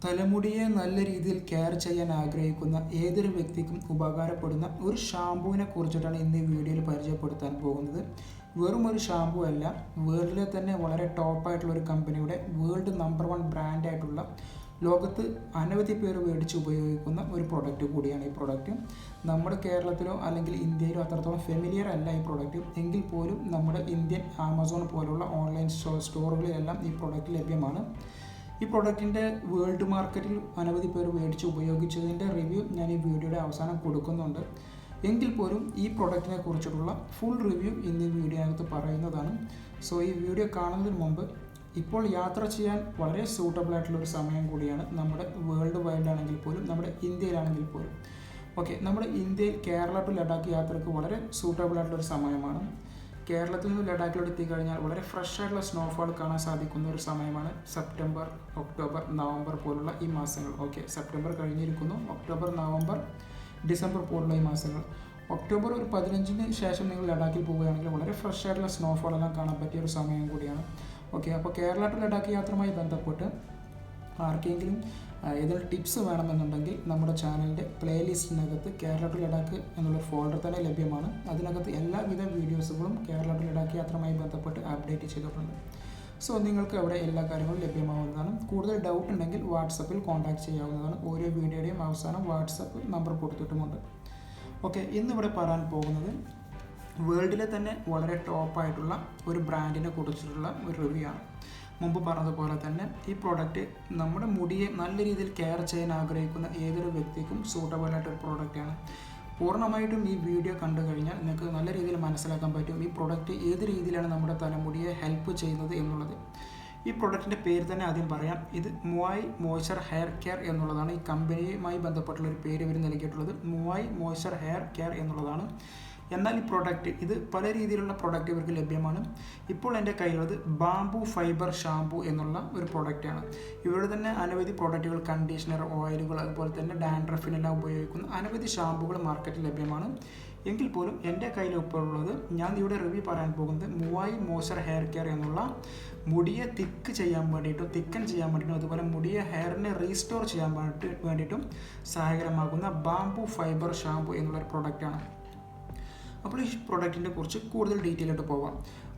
തലമുടിയെ നല്ല രീതിയിൽ കെയർ ചെയ്യാൻ ആഗ്രഹിക്കുന്ന ഏതൊരു വ്യക്തിക്കും ഉപകാരപ്പെടുന്ന ഒരു ഷാമ്പുവിനെ കുറിച്ചിട്ടാണ് ഇന്ന് ഈ വീഡിയോയിൽ പരിചയപ്പെടുത്താൻ പോകുന്നത്. വെറും ഒരു ഷാമ്പു അല്ല, വേൾഡിലെ തന്നെ വളരെ ടോപ്പായിട്ടുള്ള ഒരു കമ്പനിയുടെ വേൾഡ് നമ്പർ 1 ബ്രാൻഡായിട്ടുള്ള ലോകത്ത് അനവധി പേർ മേടിച്ച് ഉപയോഗിക്കുന്ന ഒരു പ്രൊഡക്റ്റ് കൂടിയാണ് ഈ പ്രൊഡക്റ്റ്. നമ്മുടെ കേരളത്തിലോ അല്ലെങ്കിൽ ഇന്ത്യയിലോ അത്രത്തോളം ഫെമിലിയർ അല്ല ഈ പ്രൊഡക്റ്റ്. എങ്കിൽ പോലും നമ്മുടെ ഇന്ത്യൻ ആമസോൺ പോലുള്ള ഓൺലൈൻ സ്റ്റോറുകളിലെല്ലാം ഈ പ്രൊഡക്റ്റ് ലഭ്യമാണ്. ഈ പ്രൊഡക്റ്റിൻ്റെ വേൾഡ് മാർക്കറ്റിൽ അനവധി പേർ മേടിച്ച് ഉപയോഗിച്ചതിൻ്റെ റിവ്യൂ ഞാൻ ഈ വീഡിയോയുടെ അവസാനം കൊടുക്കുന്നുണ്ട്. എങ്കിൽ പോലും ഈ പ്രൊഡക്റ്റിനെ കുറിച്ചിട്ടുള്ള ഫുൾ റിവ്യൂ ഇന്ന് ഈ വീഡിയോയ്ക്കകത്ത് പറയുന്നതാണ്. സോ ഈ വീഡിയോ കാണുന്നതിന് മുമ്പ് ഇപ്പോൾ യാത്ര ചെയ്യാൻ വളരെ സൂട്ടബിൾ ആയിട്ടുള്ളൊരു സമയം കൂടിയാണ്. നമ്മുടെ വേൾഡ് വൈഡ് ആണെങ്കിൽ പോലും, നമ്മുടെ ഇന്ത്യയിലാണെങ്കിൽ പോലും. ഓക്കെ, നമ്മുടെ ഇന്ത്യയിൽ കേരള ടു ലഡാക്ക് യാത്രയ്ക്ക് വളരെ സൂട്ടബിൾ ആയിട്ടുള്ളൊരു സമയമാണ്. കേരളത്തിൽ നിന്ന് ലഡാക്കിലോട്ട് എത്തിക്കഴിഞ്ഞാൽ വളരെ ഫ്രഷ് ആയിട്ടുള്ള സ്നോഫാൾ കാണാൻ സാധിക്കുന്ന ഒരു സമയമാണ് സെപ്റ്റംബർ, ഒക്ടോബർ, നവംബർ പോലുള്ള ഈ മാസങ്ങൾ. ഓക്കെ, സെപ്റ്റംബർ കഴിഞ്ഞിരിക്കുന്നു. ഒക്ടോബർ, നവംബർ, ഡിസംബർ പോലുള്ള ഈ മാസങ്ങൾ. ഒക്ടോബർ ഒരു 15-ന് ശേഷം നിങ്ങൾ ലഡാക്കിൽ പോവുകയാണെങ്കിൽ വളരെ ഫ്രഷ് ആയിട്ടുള്ള സ്നോഫാൾ എല്ലാം കാണാൻ പറ്റിയ ഒരു സമയം കൂടിയാണ്. ഓക്കെ, അപ്പോൾ കേരള ടു ലഡാക്ക് യാത്രയുമായി ബന്ധപ്പെട്ട് ആർക്കെങ്കിലും ഏതൊരു ടിപ്സ് വേണമെന്നുണ്ടെങ്കിൽ നമ്മുടെ ചാനലിൻ്റെ പ്ലേലിസ്റ്റിനകത്ത് കേരള ടു ലഡാക്ക് എന്നുള്ള ഫോൾഡർ തന്നെ ലഭ്യമാണ്. അതിനകത്ത് എല്ലാവിധ വീഡിയോസുകളും കേരള ടു ലഡാക്ക് യാത്രയുമായി ബന്ധപ്പെട്ട് അപ്ഡേറ്റ് ചെയ്തിട്ടുണ്ട്. സോ നിങ്ങൾക്ക് അവിടെ എല്ലാ കാര്യങ്ങളും ലഭ്യമാവുന്നതാണ്. കൂടുതൽ ഡൗട്ട് ഉണ്ടെങ്കിൽ വാട്സപ്പിൽ കോൺടാക്ട് ചെയ്യാവുന്നതാണ്. ഓരോ വീഡിയോയുടെയും അവസാനം വാട്സപ്പ് നമ്പർ കൊടുത്തിട്ടുമുണ്ട്. ഓക്കെ, ഇന്നിവിടെ പറയാൻ പോകുന്നത് വേൾഡിലെ തന്നെ വളരെ ടോപ്പായിട്ടുള്ള ഒരു ബ്രാൻഡിനെ കുറിച്ചിട്ടുള്ള ഒരു റിവ്യൂ ആണ്. മുമ്പ് പറഞ്ഞതുപോലെ തന്നെ ഈ പ്രോഡക്റ്റ് നമ്മുടെ മുടിയെ നല്ല രീതിയിൽ കെയർ ചെയ്യാൻ ആഗ്രഹിക്കുന്ന ഏതൊരു വ്യക്തിക്കും സൂട്ടബിൾ ആയിട്ടൊരു പ്രോഡക്റ്റാണ്. പൂർണ്ണമായിട്ടും ഈ വീഡിയോ കണ്ടു കഴിഞ്ഞാൽ നിങ്ങൾക്ക് നല്ല രീതിയിൽ മനസ്സിലാക്കാൻ പറ്റും ഈ പ്രോഡക്റ്റ് ഏത് രീതിയിലാണ് നമ്മുടെ തലമുടിയെ ഹെൽപ്പ് ചെയ്യുന്നത് എന്നുള്ളത്. ഈ പ്രോഡക്റ്റിൻ്റെ പേര് തന്നെ ആദ്യം പറയാം. ഇത് മുവായി മോയ്സ്ചർ ഹെയർ കെയർ എന്നുള്ളതാണ്. ഈ കമ്പനിയുമായി ബന്ധപ്പെട്ടുള്ള ഒരു പേര് ഇവർ നൽകിയിട്ടുള്ളത് മുവായി മോയ്സ്ചർ ഹെയർ കെയർ എന്നുള്ളതാണ്. എന്നാൽ ഈ പ്രോഡക്റ്റ് ഇത് പല രീതിയിലുള്ള പ്രോഡക്റ്റ് ഇവർക്ക് ലഭ്യമാണ്. ഇപ്പോൾ എൻ്റെ കയ്യിലുള്ളത് ബാംബു ഫൈബർ ഷാമ്പു എന്നുള്ള ഒരു പ്രോഡക്റ്റാണ്. ഇവരുടെ തന്നെ അനവധി പ്രോഡക്റ്റുകൾ, കണ്ടീഷണർ, ഓയിലുകൾ, അതുപോലെ തന്നെ ഡാൻഡ്രഫിനെല്ലാം ഉപയോഗിക്കുന്ന അനവധി ഷാമ്പുകൾ മാർക്കറ്റിൽ ലഭ്യമാണ്. എങ്കിൽ പോലും എൻ്റെ കയ്യിൽ ഇപ്പോൾ ഉള്ളത്, ഞാൻ ഇവിടെ റിവ്യൂ പറയാൻ പോകുന്നത് മുവായി മോയ്സ്ചർ ഹെയർ കെയർ എന്നുള്ള മുടിയെ തിക്കൻ ചെയ്യാൻ വേണ്ടിയിട്ടും അതുപോലെ മുടിയെ ഹെയറിനെ റീസ്റ്റോർ ചെയ്യാൻ വേണ്ടിയിട്ടും സഹായകരമാകുന്ന ബാംബു ഫൈബർ ഷാമ്പു എന്നുള്ളൊരു പ്രോഡക്റ്റാണ്. അപ്പോൾ ഈ പ്രൊഡക്റ്റിനെ കുറിച്ച് കൂടുതൽ ഡീറ്റെയിൽ ആയിട്ട് പോവാം.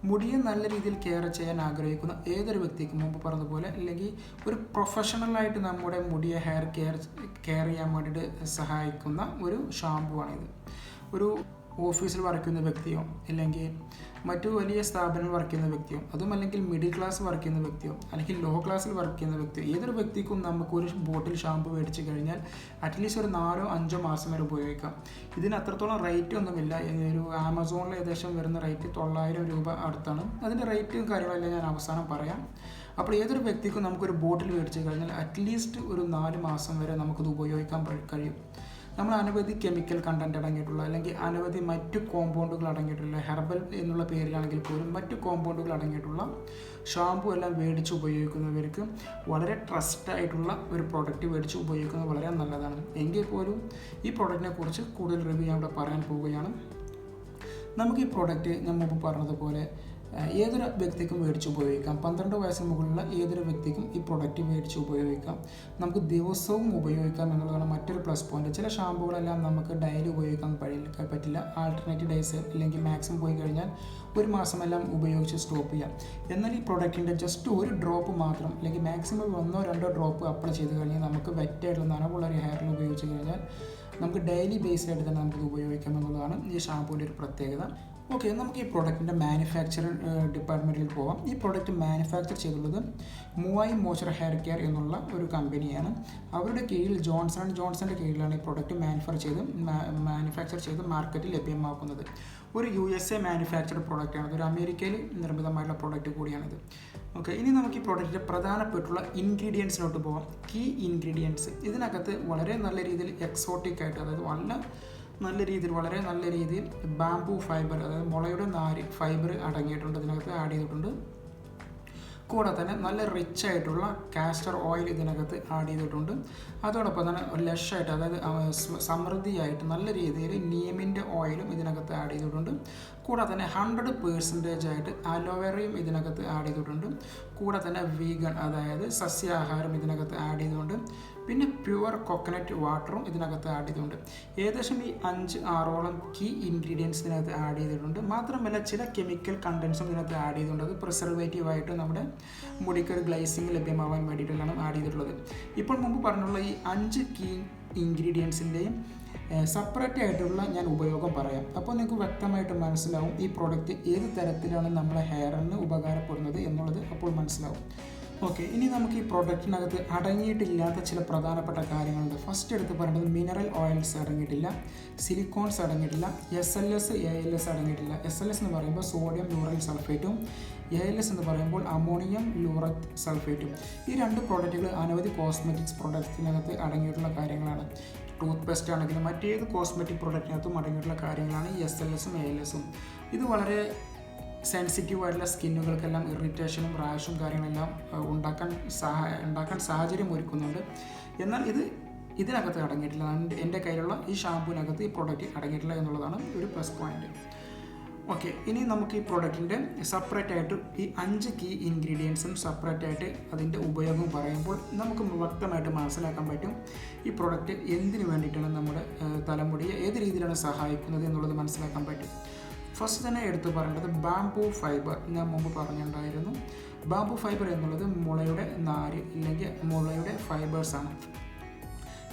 മുടിയെ നല്ല രീതിയിൽ കെയർ ചെയ്യാൻ ആഗ്രഹിക്കുന്ന ഏതൊരു വ്യക്തിക്കും, മുമ്പ് പറഞ്ഞതുപോലെ, അല്ലെങ്കിൽ ഒരു പ്രൊഫഷണലായിട്ട് നമ്മുടെ മുടിയെ കെയർ ചെയ്യാൻ വേണ്ടിയിട്ട് സഹായിക്കുന്ന ഒരു ഷാമ്പു ആണിത്. ഒരു ഓഫീസിൽ വർക്ക് ചെയ്യുന്ന വ്യക്തിയോ അല്ലെങ്കിൽ മറ്റു വലിയ സ്ഥാപനങ്ങളിൽ വർക്ക് ചെയ്യുന്ന വ്യക്തിയോ, അതും അല്ലെങ്കിൽ മിഡിൽ ക്ലാസ് വർക്ക് ചെയ്യുന്ന വ്യക്തിയോ അല്ലെങ്കിൽ ലോ ക്ലാസ്സിൽ വർക്ക് ചെയ്യുന്ന വ്യക്തിയോ, ഏതൊരു വ്യക്തിക്കും നമുക്കൊരു ബോട്ടിൽ ഷാമ്പു മേടിച്ച് കഴിഞ്ഞാൽ അറ്റ്ലീസ്റ്റ് ഒരു 4-5 മാസം വരെ ഉപയോഗിക്കാം. ഇതിന് അത്രത്തോളം റേറ്റ് ഒന്നുമില്ല. ഒരു ആമസോണിൽ ഏകദേശം വരുന്ന റേറ്റ് 900 രൂപ അടുത്താണ്. അതിൻ്റെ റേറ്റും കാര്യങ്ങളെല്ലാം ഞാൻ അവസാനം പറയാം. അപ്പോൾ ഏതൊരു വ്യക്തിക്കും നമുക്കൊരു ബോട്ടിൽ മേടിച്ച് കഴിഞ്ഞാൽ അറ്റ്ലീസ്റ്റ് ഒരു 4 മാസം വരെ നമുക്കത് ഉപയോഗിക്കാൻ കഴിയും. നമ്മൾ അനവധി കെമിക്കൽ കണ്ടൻറ്റ് അടങ്ങിയിട്ടുള്ള അല്ലെങ്കിൽ അനവധി മറ്റു കോമ്പൗണ്ടുകൾ അടങ്ങിയിട്ടുള്ള, ഹെർബൽ എന്നുള്ള പേരിലാണെങ്കിൽ പോലും മറ്റു കോമ്പൗണ്ടുകൾ അടങ്ങിയിട്ടുള്ള ഷാമ്പു എല്ലാം മേടിച്ച് ഉപയോഗിക്കുന്നവർക്ക് വളരെ ട്രസ്റ്റായിട്ടുള്ള ഒരു പ്രോഡക്റ്റ് മേടിച്ച് ഉപയോഗിക്കുന്നത് വളരെ നല്ലതാണ്. എങ്കിൽ പോലും ഈ പ്രോഡക്റ്റിനെ കുറിച്ച് കൂടുതൽ റിവ്യൂ ഞാൻ ഇവിടെ പറയാൻ പോവുകയാണ്. നമുക്ക് ഈ പ്രോഡക്റ്റ് ഞാൻ മുമ്പ് പറഞ്ഞതുപോലെ ഏതൊരു വ്യക്തിക്കും മേടിച്ച് ഉപയോഗിക്കാം. 12 വയസ്സിന് മുകളിലുള്ള ഏതൊരു വ്യക്തിക്കും ഈ പ്രൊഡക്റ്റ് മേടിച്ച് ഉപയോഗിക്കാം. നമുക്ക് ദിവസവും ഉപയോഗിക്കാം എന്നുള്ളതാണ് മറ്റൊരു പ്ലസ് പോയിന്റ്. ചില ഷാമ്പുകളെല്ലാം നമുക്ക് ഡെയിലി ഉപയോഗിക്കാൻ പറ്റില്ല. ആൾട്ടർനേറ്റീവ് ഡേയ്സ് അല്ലെങ്കിൽ മാക്സിമം പോയി കഴിഞ്ഞാൽ ഒരു മാസമെല്ലാം ഉപയോഗിച്ച് സ്റ്റോപ്പ് ചെയ്യാം. എന്നാൽ ഈ പ്രൊഡക്റ്റിൻ്റെ ജസ്റ്റ് ഒരു ഡ്രോപ്പ് മാത്രം അല്ലെങ്കിൽ മാക്സിമം 1-2 ഡ്രോപ്പ് അപ്ലൈ ചെയ്ത് കഴിഞ്ഞാൽ നമുക്ക് വെറ്റായിട്ടുള്ള നനവുള്ള ഒരു ഹെയറിൽ ഉപയോഗിച്ച് കഴിഞ്ഞാൽ നമുക്ക് ഡെയിലി ബേസിലായിട്ട് തന്നെ നമുക്കിത് ഉപയോഗിക്കാം എന്നുള്ളതാണ് ഈ ഷാമ്പൂവിൻ്റെ ഒരു പ്രത്യേകത. ഓക്കെ, നമുക്ക് ഈ പ്രോഡക്റ്റിൻ്റെ മാനുഫാക്ചറിങ് ഡിപ്പാർട്ട്മെൻറ്റിൽ പോവാം. ഈ പ്രോഡക്റ്റ് മാനുഫാക്ചർ ചെയ്തുള്ളത് മുവായി മോയ്സ്ചർ ഹെയർ കെയർ എന്നുള്ള ഒരു കമ്പനിയാണ്. അവരുടെ കീഴിൽ ജോൺസൻ്റെ കീഴിലാണ് ഈ പ്രോഡക്റ്റ് മാനുഫാക്ചർ ചെയ്ത് മാർക്കറ്റിൽ ലഭ്യമാക്കുന്നത്. ഒരു USA മാനുഫാക്ചർഡ് പ്രോഡക്റ്റാണ്. ഒരു അമേരിക്കയിൽ നിർമ്മിതമായിട്ടുള്ള പ്രോഡക്റ്റ് കൂടിയാണിത്. ഓക്കെ, ഇനി നമുക്ക് ഈ പ്രോഡക്റ്റിൻ്റെ പ്രധാനപ്പെട്ടുള്ള ഇൻഗ്രീഡിയൻസിലോട്ട് പോകാം. കീ ഇൻഗ്രീഡിയൻസ് ഇതിനകത്ത് വളരെ നല്ല രീതിയിൽ എക്സോട്ടിക് ആയിട്ട്, അതായത് വളരെ നല്ല രീതിയിൽ ബാംബു ഫൈബർ, അതായത് മുളയുടെ നാര് ഫൈബർ അടങ്ങിയിട്ടുണ്ട്, ഇതിനകത്ത് ആഡ് ചെയ്തിട്ടുണ്ട്. കൂടെ തന്നെ നല്ല റിച്ച് ആയിട്ടുള്ള കാസ്റ്റർ ഓയിൽ ഇതിനകത്ത് ആഡ് ചെയ്തിട്ടുണ്ട്. അതോടൊപ്പം തന്നെ ലഷായിട്ട്, അതായത് സമൃദ്ധിയായിട്ട് നല്ല രീതിയിൽ നീമിൻ്റെ ഓയിലും ഇതിനകത്ത് ആഡ് ചെയ്തിട്ടുണ്ട്. കൂടാതെ തന്നെ 100% ആയിട്ട് അലോവേറയും ഇതിനകത്ത് ആഡ് ചെയ്തിട്ടുണ്ട്. കൂടെ തന്നെ വീഗൺ, അതായത് സസ്യാഹാരം ഇതിനകത്ത് ആഡ് ചെയ്തിട്ടുണ്ട്. പിന്നെ പ്യുവർ കോക്കനട്ട് വാട്ടറും ഇതിനകത്ത് ആഡ് ചെയ്തിട്ടുണ്ട്. ഏകദേശം ഈ 5-6ഓളം കീ ഇൻഗ്രീഡിയൻസ് ഇതിനകത്ത് ആഡ് ചെയ്തിട്ടുണ്ട്. മാത്രമല്ല ചില കെമിക്കൽ കണ്ടൻസും ഇതിനകത്ത് ആഡ് ചെയ്തിട്ടുണ്ട്. അത് പ്രിസർവേറ്റീവായിട്ട് നമ്മുടെ മുടിക്ക് ഒരു ഗ്ലൈസിങ് ലഭ്യമാവാൻ വേണ്ടിയിട്ടുള്ളതാണ് ആഡ് ചെയ്തിട്ടുള്ളത്. ഇപ്പോൾ മുമ്പ് പറഞ്ഞുള്ള ഈ 5 കീ ഇൻഗ്രീഡിയൻസിൻ്റെയും സെപ്പറേറ്റ് ആയിട്ടുള്ള ഞാൻ ഉപയോഗം പറയാം. അപ്പോൾ നിങ്ങൾക്ക് വ്യക്തമായിട്ട് മനസ്സിലാവും ഈ പ്രോഡക്റ്റ് ഏത് തരത്തിലാണ് നമ്മളെ ഹെയറിന് ഉപകാരപ്പെടുന്നത് എന്നുള്ളത് അപ്പോൾ മനസ്സിലാവും. ഓക്കെ, ഇനി നമുക്ക് ഈ പ്രോഡക്റ്റിനകത്ത് അടങ്ങിയിട്ടില്ലാത്ത ചില പ്രധാനപ്പെട്ട കാര്യങ്ങളുണ്ട്. ഫസ്റ്റ് എടുത്ത് പറയുന്നത് മിനറൽ ഓയിൽസ് അടങ്ങിയിട്ടില്ല, സിലിക്കോൺസ് അടങ്ങിയിട്ടില്ല, SLS, ALS അടങ്ങിയിട്ടില്ല. SLS എന്ന് പറയുമ്പോൾ സോഡിയം ലൂറൈൽ സൾഫേറ്റും ALS എന്ന് പറയുമ്പോൾ അമോണിയം ലൂറത്ത് സൾഫേറ്റും. ഈ 2 പ്രോഡക്റ്റുകൾ അനവധി കോസ്മെറ്റിക്സ് പ്രോഡക്റ്റിനകത്ത് അടങ്ങിയിട്ടുള്ള കാര്യങ്ങളാണ്. ടൂത്ത് പേസ്റ്റ് ആണെങ്കിലും മറ്റേത് കോസ്മെറ്റിക് പ്രോഡക്റ്റിനകത്തും അടങ്ങിയിട്ടുള്ള കാര്യങ്ങളാണ് ഈ SLSഉം ALSഉം. ഇത് വളരെ സെൻസിറ്റീവ് ആയിട്ടുള്ള സ്കിന്നുകൾക്കെല്ലാം ഇറിറ്റേഷനും റാഷും കാര്യങ്ങളെല്ലാം ഉണ്ടാക്കാൻ സാഹചര്യം ഒരുക്കുന്നുണ്ട്. എന്നാൽ ഇതിനകത്ത് അടങ്ങിയിട്ടില്ല. എൻ്റെ കയ്യിലുള്ള ഈ ഷാമ്പൂവിനകത്ത് ഈ പ്രോഡക്റ്റ് അടങ്ങിയിട്ടില്ല എന്നുള്ളതാണ് ഒരു പ്ലസ് പോയിന്റ്. ഓക്കെ, ഇനി നമുക്ക് ഈ പ്രോഡക്റ്റിൻ്റെ സെപ്പറേറ്റ് ആയിട്ട് ഈ 5 കീ ഇൻഗ്രീഡിയൻസും സെപ്പറേറ്റ് ആയിട്ട് അതിൻ്റെ ഉപയോഗം പറയുമ്പോൾ നമുക്ക് വ്യക്തമായിട്ട് മനസ്സിലാക്കാൻ പറ്റും ഈ പ്രോഡക്റ്റ് എന്തിനു വേണ്ടിയിട്ടാണ് നമ്മുടെ തലമുടിയെ ഏത് രീതിയിലാണ് സഹായിക്കുന്നത് എന്നുള്ളത് മനസ്സിലാക്കാൻ പറ്റും. ഫസ്റ്റ് തന്നെ എടുത്തു പറയേണ്ടത് ബാംബൂ ഫൈബർ. ഞാൻ മുമ്പ് പറഞ്ഞിട്ടുണ്ടായിരുന്നു, ബാംബൂ ഫൈബർ എന്നുള്ളത് മുളയുടെ നാര് അല്ലെങ്കിൽ മുളയുടെ ഫൈബേഴ്സാണ്.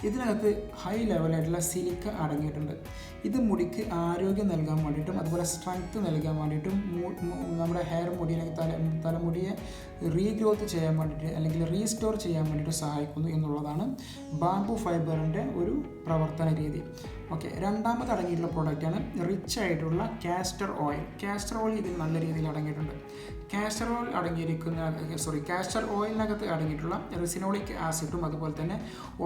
ഇതിനകത്ത് ഹൈ ലെവലായിട്ടുള്ള സിലിക്ക അടങ്ങിയിട്ടുണ്ട്. ഇത് മുടിക്ക് ആരോഗ്യം നൽകാൻ വേണ്ടിയിട്ടും അതുപോലെ സ്ട്രെങ്ത്ത് നൽകാൻ വേണ്ടിയിട്ടും നമ്മുടെ ഹെയർ മുടി അല്ലെങ്കിൽ തലമുടിയെ റീഗ്രോത്ത് ചെയ്യാൻ വേണ്ടിയിട്ട് അല്ലെങ്കിൽ റീസ്റ്റോർ ചെയ്യാൻ വേണ്ടിയിട്ട് സഹായിക്കുന്നു എന്നുള്ളതാണ് ബാംബൂ ഫൈബറിൻ്റെ ഒരു പ്രവർത്തന രീതി. ഓക്കെ, രണ്ടാമത് അടങ്ങിയിട്ടുള്ള പ്രോഡക്റ്റാണ് റിച്ച് ആയിട്ടുള്ള കാസ്റ്റർ ഓയിൽ. കാസ്റ്റർ ഓയിൽ ഇതിൽ നല്ല രീതിയിൽ അടങ്ങിയിട്ടുണ്ട്. കാസ്റ്റർ ഓയിലിനകത്ത് അടങ്ങിയിട്ടുള്ള റെസിനോളിക് ആസിഡും അതുപോലെ തന്നെ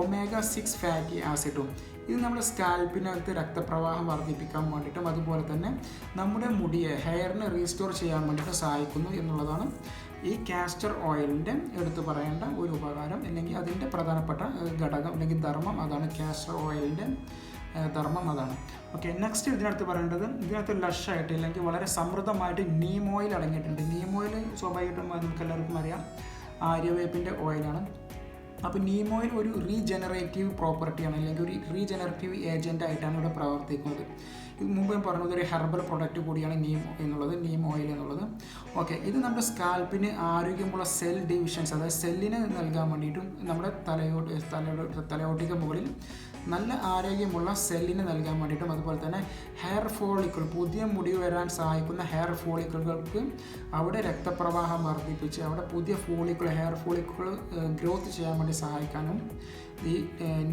omega-6 ഫാറ്റി ആസിഡും. ഇത് നമ്മുടെ സ്കാൽപ്പിനകത്ത് രക്തപ്രവാഹം വർദ്ധിപ്പിക്കാൻ വേണ്ടിയിട്ടും അതുപോലെ തന്നെ നമ്മുടെ മുടിയെ ഹെയറിനെ റീസ്റ്റോർ ചെയ്യാൻ വേണ്ടിയിട്ട് സഹായിക്കുന്നു എന്നുള്ളതാണ് ഈ കാസ്റ്റർ ഓയിലിൻ്റെ എടുത്തു പറയേണ്ട ഒരു ഉപകാരം അല്ലെങ്കിൽ അതിൻ്റെ പ്രധാനപ്പെട്ട ഘടകം അല്ലെങ്കിൽ ധർമ്മം. അതാണ് കാസ്റ്റർ ഓയിലിൻ്റെ ധർമ്മം, അതാണ്. ഓക്കെ, നെക്സ്റ്റ് ഇതിനകത്ത് പറയേണ്ടത് ഇതിനകത്ത് ലഷായിട്ട് അല്ലെങ്കിൽ വളരെ സമൃദ്ധമായിട്ട് നീം ഓയിൽ അടങ്ങിയിട്ടുണ്ട്. നീം ഓയിൽ സ്വാഭാവികമായിട്ടും നമുക്ക് എല്ലാവർക്കും അറിയാം ആര്യവേപ്പിൻ്റെ ഓയിലാണ്. അപ്പോൾ നീം ഓയിൽ ഒരു റീജനറേറ്റീവ് പ്രോപ്പർട്ടിയാണ് അല്ലെങ്കിൽ ഒരു റീജനറേറ്റീവ് ഏജൻ്റ് ആയിട്ടാണ് ഇവിടെ പ്രവർത്തിക്കുന്നത്. ഇത് മുമ്പ് ഞാൻ പറഞ്ഞത് ഒരു ഹെർബൽ പ്രൊഡക്റ്റ് കൂടിയാണ് നീം ഓയിൽ എന്നുള്ളത്. ഓക്കെ, ഇത് നമ്മുടെ സ്കാൽപ്പിന് ആരോഗ്യമുള്ള സെൽ ഡിവിഷൻസ്, അതായത് സെല്ലിന് നൽകാൻ വേണ്ടിയിട്ടും നമ്മുടെ തലയോട്ടിക്ക് മുകളിൽ നല്ല ആരോഗ്യമുള്ള സെല്ലിന് നൽകാൻ വേണ്ടിയിട്ടും അതുപോലെ തന്നെ ഹെയർ ഫോളിക്കിൾ, പുതിയ മുടി വരാൻ സഹായിക്കുന്ന ഹെയർ ഫോളിക്കിളുകൾക്ക് അവിടെ രക്തപ്രവാഹം വർദ്ധിപ്പിച്ച് അവിടെ പുതിയ ഹെയർ ഫോളിക്കിൾ ഗ്രോത്ത് ചെയ്യാൻ വേണ്ടി സഹായിക്കാനും ഈ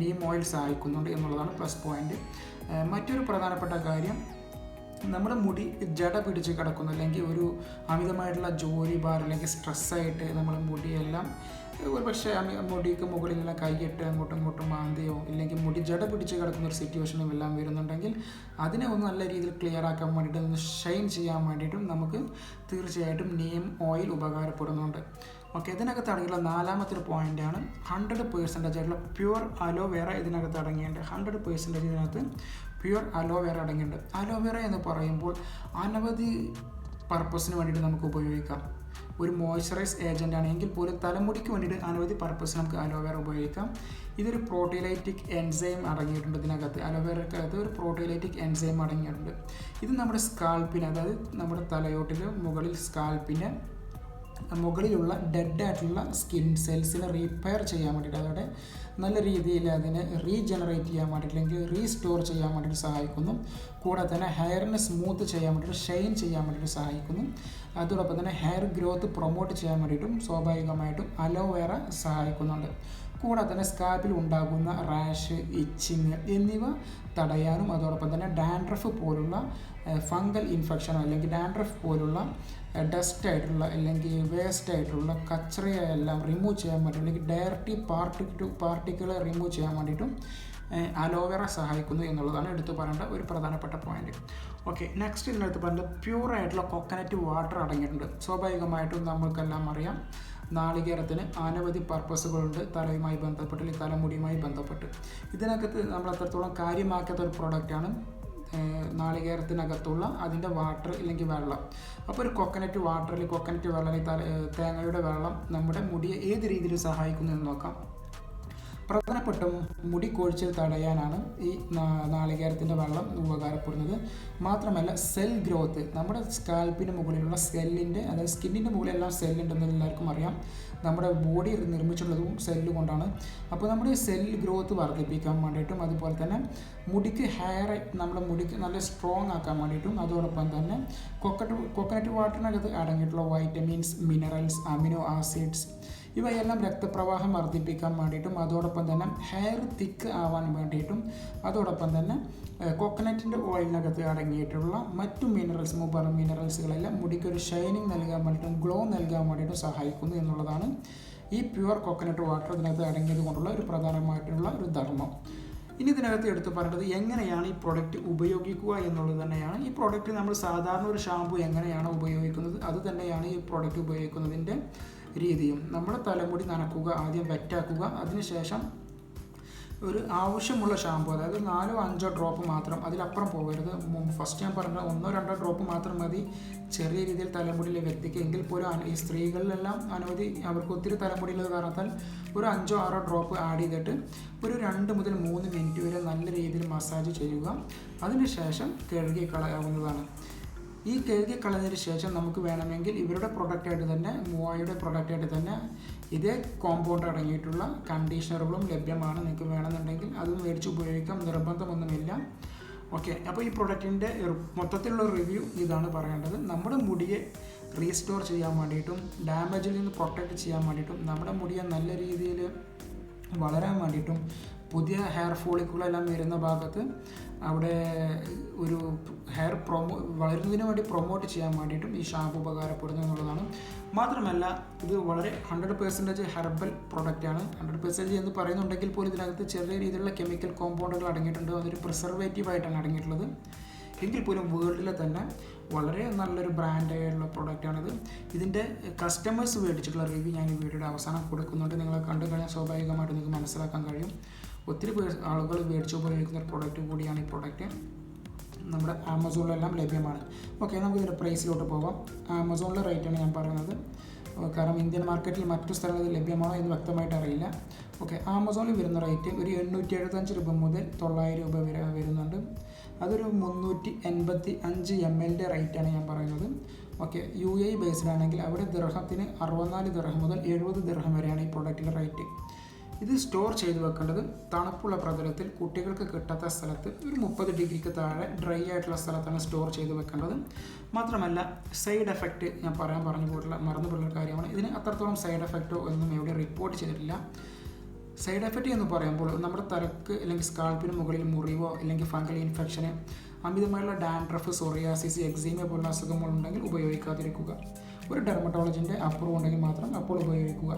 നീം ഓയിൽ സഹായിക്കുന്നുണ്ട് എന്നുള്ളതാണ് പ്ലസ് പോയിന്റ്. മറ്റൊരു പ്രധാനപ്പെട്ട കാര്യം, നമ്മുടെ മുടി ജട പിടിച്ച് കിടക്കുന്നു അല്ലെങ്കിൽ ഒരു അമിതമായിട്ടുള്ള ജോലി ഭാരം അല്ലെങ്കിൽ സ്ട്രെസ്സായിട്ട് നമ്മുടെ മുടിയെല്ലാം ഒരു പക്ഷേ മുടിക്ക് മുകളിലെല്ലാം കൈയിട്ട് അങ്ങോട്ടും മാന്തിയോ ഇല്ലെങ്കിൽ മുടി ജട പിടിച്ച് കിടക്കുന്ന ഒരു സിറ്റുവേഷനും എല്ലാം വരുന്നുണ്ടെങ്കിൽ അതിനെ ഒന്ന് നല്ല രീതിയിൽ ക്ലിയർ ആക്കാൻ വേണ്ടിയിട്ട് ഒന്ന് ഷൈൻ ചെയ്യാൻ വേണ്ടിയിട്ടും നമുക്ക് തീർച്ചയായിട്ടും നീം ഓയിൽ ഉപകാരപ്പെടുന്നുണ്ട്. ഓക്കെ, ഇതിനകത്ത് അടങ്ങിയുള്ള 4ാമത്തെ പോയിൻ്റാണ് 100% ആയിട്ടുള്ള പ്യുവർ അലോവേറ ഇതിനകത്ത് അടങ്ങിയിട്ടുണ്ട്. 100% ഇതിനകത്ത് പ്യുവർ അലോവേറ അടങ്ങിയിട്ടുണ്ട്. അലോവേറ എന്ന് പറയുമ്പോൾ അനവധി പർപ്പസിന് വേണ്ടിയിട്ട് നമുക്ക് ഉപയോഗിക്കാം. ഒരു മോയ്സ്ചറൈസ് ഏജൻ്റ് ആണ് എങ്കിൽ പോലും തലമുടിക്ക് വേണ്ടിയിട്ട് അനവധി പർപ്പസ് നമുക്ക് അലോവേറ ഉപയോഗിക്കാം. ഇതൊരു പ്രോട്ടീലൈറ്റിക് എൻസൈം അടങ്ങിയിട്ടുണ്ട് ഇതിനകത്ത്. അലോവേറക്കകത്ത് ഒരു പ്രോട്ടീലൈറ്റിക് എൻസൈം അടങ്ങിയിട്ടുണ്ട്. ഇത് നമ്മുടെ സ്കാൽപ്പിന്, അതായത് നമ്മുടെ തലയോട്ടിൽ സ്കാൽപ്പിന് മുകളിലുള്ള ഡെഡായിട്ടുള്ള സ്കിൻ സെൽസിനെ റീപ്പയർ ചെയ്യാൻ വേണ്ടിയിട്ട്, അതോടെ നല്ല രീതിയിൽ അതിനെ റീജനറേറ്റ് ചെയ്യാൻ വേണ്ടിയിട്ട് അല്ലെങ്കിൽ റീസ്റ്റോർ ചെയ്യാൻ വേണ്ടിയിട്ട് സഹായിക്കുന്നു. കൂടാതെ തന്നെ ഹെയറിനെ സ്മൂത്ത് ചെയ്യാൻ വേണ്ടിയിട്ട് ഷൈൻ ചെയ്യാൻ വേണ്ടിയിട്ട് സഹായിക്കുന്നു. അതോടൊപ്പം തന്നെ ഹെയർ ഗ്രോത്ത് പ്രൊമോട്ട് ചെയ്യാൻ വേണ്ടിയിട്ടും സ്വാഭാവികമായിട്ടും അലോവേറ സഹായിക്കുന്നുണ്ട്. കൂടാതെ തന്നെ സ്കാൽപ്പിൽ ഉണ്ടാകുന്ന റാഷ്, ഇച്ചിങ് എന്നിവ തടയാനും അതോടൊപ്പം തന്നെ ഡാൻഡ്രഫ് പോലുള്ള ഫംഗൽ ഇൻഫെക്ഷനോ അല്ലെങ്കിൽ ഡാൻഡ്രഫ് പോലുള്ള ഡസ്റ്റായിട്ടുള്ള അല്ലെങ്കിൽ വേസ്റ്റായിട്ടുള്ള കച്ചറയെല്ലാം റിമൂവ് ചെയ്യാൻ വേണ്ടി അല്ലെങ്കിൽ ഡയറക്റ്റ് പാർട്ടിക്കിളെ റിമൂവ് ചെയ്യാൻ വേണ്ടിയിട്ടും അലോവേറ സഹായിക്കുന്നു എന്നുള്ളതാണ് എടുത്തു പറയേണ്ട ഒരു പ്രധാനപ്പെട്ട പോയിന്റ്. ഓക്കെ, നെക്സ്റ്റ് ഇതിനകത്ത് പറയുന്നത് പ്യൂറായിട്ടുള്ള കോക്കനട്ട് വാട്ടർ അടങ്ങിയിട്ടുണ്ട്. സ്വാഭാവികമായിട്ടും നമ്മൾക്കെല്ലാം അറിയാം നാളികേരത്തിന് അനവധി പർപ്പസുകളുണ്ട് തലയുമായി ബന്ധപ്പെട്ട് അല്ലെങ്കിൽ തലമുടിയുമായി ബന്ധപ്പെട്ട്. ഇതിനകത്ത് നമ്മൾ അത്രത്തോളം കാര്യമാക്കാത്ത ഒരു പ്രോഡക്റ്റാണ് നാളികേരത്തിനകത്തുള്ള അതിൻ്റെ വാട്ടർ അല്ലെങ്കിൽ വെള്ളം. അപ്പോൾ ഒരു കൊക്കനറ്റ് വാട്ടർ അല്ലെങ്കിൽ കൊക്കനറ്റ് വെള്ളം അല്ലെങ്കിൽ തേങ്ങയുടെ വെള്ളം നമ്മുടെ മുടിയെ ഏത് രീതിയിൽ സഹായിക്കുന്നു എന്ന് നോക്കാം. പ്രധാനപ്പെട്ടും മുടി കൊഴിച്ചിൽ തടയാനാണ് ഈ നാളികേരത്തിൻ്റെ വെള്ളം ഉപകാരപ്പെടുന്നത്. മാത്രമല്ല സെൽ ഗ്രോത്ത്, നമ്മുടെ സ്കാൽപ്പിന് മുകളിലുള്ള സെല്ലിൻ്റെ, അതായത് സ്കിന്നിൻ്റെ മുകളിലെല്ലാം സെല്ലുണ്ടെന്ന് എല്ലാവർക്കും അറിയാം. നമ്മുടെ ബോഡി നിർമ്മിച്ചുള്ളതും സെല്ല് കൊണ്ടാണ്. അപ്പോൾ നമ്മുടെ സെൽ ഗ്രോത്ത് വർദ്ധിപ്പിക്കാൻ വേണ്ടിയിട്ടും അതുപോലെ തന്നെ മുടിക്ക് ഹെയർ നമ്മുടെ മുടിക്ക് നല്ല സ്ട്രോങ് ആക്കാൻ വേണ്ടിയിട്ടും അതോടൊപ്പം തന്നെ കൊക്കനറ്റ് വാട്ടറിനകത്ത് അടങ്ങിയിട്ടുള്ള വൈറ്റമിൻസ്, മിനറൽസ്, അമിനോ ആസിഡ്സ് ഇവയെല്ലാം രക്തപ്രവാഹം വർദ്ധിപ്പിക്കാൻ വേണ്ടിയിട്ടും അതോടൊപ്പം തന്നെ ഹെയർ തിക്ക് ആവാൻ വേണ്ടിയിട്ടും അതോടൊപ്പം തന്നെ കോക്കനറ്റിൻ്റെ ഓയിലിനകത്ത് അടങ്ങിയിട്ടുള്ള മറ്റു മിനറൽസുകളെല്ലാം മുടിക്കൊരു ഷൈനിങ് നൽകാൻ വേണ്ടിയിട്ടും ഗ്ലോ നൽകാൻ വേണ്ടിയിട്ടും സഹായിക്കുന്നു എന്നുള്ളതാണ് ഈ പ്യുവർ കോക്കനട്ട് വാട്ടർ ഇതിനകത്ത് അടങ്ങിയത് കൊണ്ടുള്ള ഒരു പ്രധാനമായിട്ടുള്ള ഒരു ധർമ്മം. ഇനി ഇതിനകത്ത് എടുത്തു പറയേണ്ടത് എങ്ങനെയാണ് ഈ പ്രോഡക്റ്റ് ഉപയോഗിക്കുക എന്നുള്ളത് തന്നെയാണ്. ഈ പ്രോഡക്റ്റ് നമ്മൾ സാധാരണ ഒരു ഷാമ്പു എങ്ങനെയാണ് ഉപയോഗിക്കുന്നത് അത് തന്നെയാണ് ഈ പ്രോഡക്റ്റ് ഉപയോഗിക്കുന്നതിൻ്റെ രീതിയും. നമ്മുടെ തലമുടി നനക്കുക, ആദ്യം വെറ്റാക്കുക, അതിനുശേഷം ഒരു ആവശ്യമുള്ള ഷാമ്പു, അതായത് 4-5 ഡ്രോപ്പ് മാത്രം, അതിലപ്പുറം പോകരുത്. ഫസ്റ്റ് ഞാൻ പറഞ്ഞ 1-2 ഡ്രോപ്പ് മാത്രം മതി ചെറിയ രീതിയിൽ തലമുടിയിലെ വ്യക്തിക്ക്. എങ്കിൽ പോലും ഈ സ്ത്രീകളിലെല്ലാം അനവധി അവർക്ക് ഒത്തിരി തലമുടിയുള്ളത് കാരണത്താൽ ഒരു 5-6 ഡ്രോപ്പ് ആഡ് ചെയ്തിട്ട് ഒരു 2 മുതൽ 3 മിനിറ്റ് വരെ നല്ല രീതിയിൽ മസാജ് ചെയ്യുക. അതിനുശേഷം കഴുകി കളയാവുന്നതാണ്. ഈ കഴുകി കളഞ്ഞതിന് ശേഷം നമുക്ക് വേണമെങ്കിൽ ഇവരുടെ പ്രൊഡക്റ്റായിട്ട് തന്നെ, മൂവായുടെ പ്രൊഡക്റ്റായിട്ട് തന്നെ ഇതേ കോമ്പൗണ്ട് അടങ്ങിയിട്ടുള്ള കണ്ടീഷണറുകളും ലഭ്യമാണ്. നിങ്ങൾക്ക് വേണമെന്നുണ്ടെങ്കിൽ അതും മേടിച്ച് ഉപയോഗിക്കാം, നിർബന്ധമൊന്നുമില്ല. ഓക്കെ, അപ്പോൾ ഈ പ്രൊഡക്റ്റിൻ്റെ മൊത്തത്തിലുള്ള റിവ്യൂ ഇതാണ് പറയേണ്ടത്. നമ്മുടെ മുടിയെ റീസ്റ്റോർ ചെയ്യാൻ വേണ്ടിയിട്ടും ഡാമേജിൽ നിന്ന് പ്രൊട്ടക്റ്റ് ചെയ്യാൻ വേണ്ടിയിട്ടും നമ്മുടെ മുടിയെ നല്ല രീതിയിൽ വളരാൻ വേണ്ടിയിട്ടും പുതിയ ഹെയർ ഫോളിക്കുകളെല്ലാം വരുന്ന ഭാഗത്ത് അവിടെ ഒരു ഹെയർ വളരുന്നതിന് വേണ്ടി പ്രൊമോട്ട് ചെയ്യാൻ വേണ്ടിയിട്ടും ഈ ഷാമ്പു ഉപകാരപ്പെടുന്നു എന്നുള്ളതാണ്. മാത്രമല്ല ഇത് വളരെ 100% ഹെർബൽ പ്രൊഡക്റ്റാണ്. 100% എന്ന് പറയുന്നുണ്ടെങ്കിൽ പോലും ഇതിനകത്ത് ചെറിയ രീതിയിലുള്ള കെമിക്കൽ കോമ്പൗണ്ടുകൾ അടങ്ങിയിട്ടുണ്ട്. അതൊരു പ്രിസർവേറ്റീവായിട്ടാണ് അടങ്ങിയിട്ടുള്ളത്. എങ്കിൽ പോലും വേൾഡിലെ തന്നെ വളരെ നല്ലൊരു ബ്രാൻഡായുള്ള പ്രൊഡക്റ്റാണിത്. ഇതിൻ്റെ കസ്റ്റമേഴ്സ് മേടിച്ചിട്ടുള്ള റിവ്യൂ ഞാൻ ഈ വീഡിയോയുടെ അവസാനം കൊടുക്കുന്നുണ്ട്. നിങ്ങളെ കണ്ടു കഴിഞ്ഞാൽ സ്വാഭാവികമായിട്ട് നിങ്ങൾക്ക് മനസ്സിലാക്കാൻ കഴിയും. ഒത്തിരി ആളുകൾ മേടിച്ച് ഉപയോഗിക്കുന്ന ഒരു പ്രൊഡക്റ്റ് കൂടിയാണ് ഈ പ്രൊഡക്റ്റ്. നമ്മുടെ ആമസോണിലെല്ലാം ലഭ്യമാണ്. ഓക്കെ, നമുക്കിതിൻ്റെ പ്രൈസിലോട്ട് പോകാം. ആമസോണിലെ റേറ്റാണ് ഞാൻ പറയുന്നത്. കാരണം ഇന്ത്യൻ മാർക്കറ്റിൽ മറ്റു സ്ഥലങ്ങളിൽ ലഭ്യമാണോ എന്ന് വ്യക്തമായിട്ട് അറിയില്ല. ഓക്കെ, ആമസോണിൽ വരുന്ന റേറ്റ് ഒരു 875 രൂപ മുതൽ 900 രൂപ വരെ വരുന്നുണ്ട്. അതൊരു 385 ml റേറ്റാണ് ഞാൻ പറയുന്നത്. ഓക്കെ, UAE ബേസ്ഡാണെങ്കിൽ അവിടെ ദിർഹത്തിന് 64 ദിർഹം മുതൽ 70 ദിർഹം വരെയാണ് ഈ പ്രൊഡക്റ്റിൻ്റെ റേറ്റ്. ഇത് സ്റ്റോർ ചെയ്ത് വെക്കേണ്ടത് തണുപ്പുള്ള പ്രതലത്തിൽ, കുട്ടികൾക്ക് കിട്ടാത്ത സ്ഥലത്ത്, ഒരു 30 ഡിഗ്രിക്ക് താഴെ ഡ്രൈ ആയിട്ടുള്ള സ്ഥലത്താണ് സ്റ്റോർ ചെയ്ത് വെക്കേണ്ടത്. മാത്രമല്ല സൈഡ് എഫക്റ്റ് ഞാൻ മറന്നു പോയിട്ടുള്ള കാര്യമാണ്. ഇതിന് അത്രത്തോളം സൈഡ് എഫക്റ്റോ ഒന്നും എവിടെ റിപ്പോർട്ട് ചെയ്തിട്ടില്ല. സൈഡ് എഫക്റ്റ് എന്ന് പറയുമ്പോൾ നമ്മുടെ തലക്ക് അല്ലെങ്കിൽ സ്കാൽപ്പിന് മുകളിൽ മുറിവോ അല്ലെങ്കിൽ ഫംഗൽ ഇൻഫെക്ഷന്, അമിതമായുള്ള ഡാൻഡ്രഫ്, സോറിയാസിസ്, എക്സീമിയ പോലുള്ള അസുഖങ്ങളുണ്ടെങ്കിൽ ഉപയോഗിക്കാതിരിക്കുക. ഒരു ഡെർമറ്റോളജിൻ്റെ അപ്രൂവ് ഉണ്ടെങ്കിൽ മാത്രം അപ്പോൾ ഉപയോഗിക്കുക.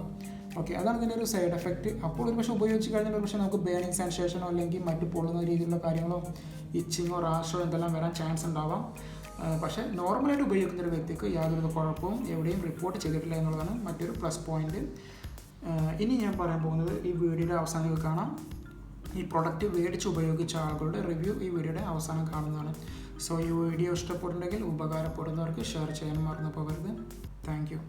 ഓക്കെ, അതാണ് ഇതിൻ്റെ ഒരു സൈഡ് എഫക്റ്റ്. അപ്പോൾ ഒരു പക്ഷേ ഉപയോഗിച്ച് കഴിഞ്ഞാൽ ഒരു പക്ഷേ നമുക്ക് ബേണിംഗ് സെൻസേഷനോ അല്ലെങ്കിൽ മറ്റ് പൊള്ളുന്ന രീതിയിലുള്ള കാര്യങ്ങളോ, ഇച്ചിങ്ങോ റാഷോ എന്തെല്ലാം വരാൻ ചാൻസ് ഉണ്ടാവാം. പക്ഷേ നോർമലായിട്ട് ഉപയോഗിക്കുന്ന ഒരു വ്യക്തിക്ക് യാതൊരു കുഴപ്പവും എവിടെയും റിപ്പോർട്ട് ചെയ്തിട്ടില്ല എന്നുള്ളതാണ് മറ്റൊരു പ്ലസ് പോയിൻറ്റ്. ഇനി ഞാൻ പറയാൻ പോകുന്നത് ഈ വീഡിയോയുടെ അവസാനം കാണാം. ഈ പ്രൊഡക്റ്റ് മേടിച്ച് ഉപയോഗിച്ച ആളുകളുടെ റിവ്യൂ ഈ വീഡിയോയുടെ അവസാനം കാണുന്നതാണ്. സോ ഈ വീഡിയോ ഇഷ്ടപ്പെട്ടുണ്ടെങ്കിൽ ഉപകാരപ്പെടുന്നവർക്ക് ഷെയർ ചെയ്യാൻ മറന്നു പോകരുത്. Thank you.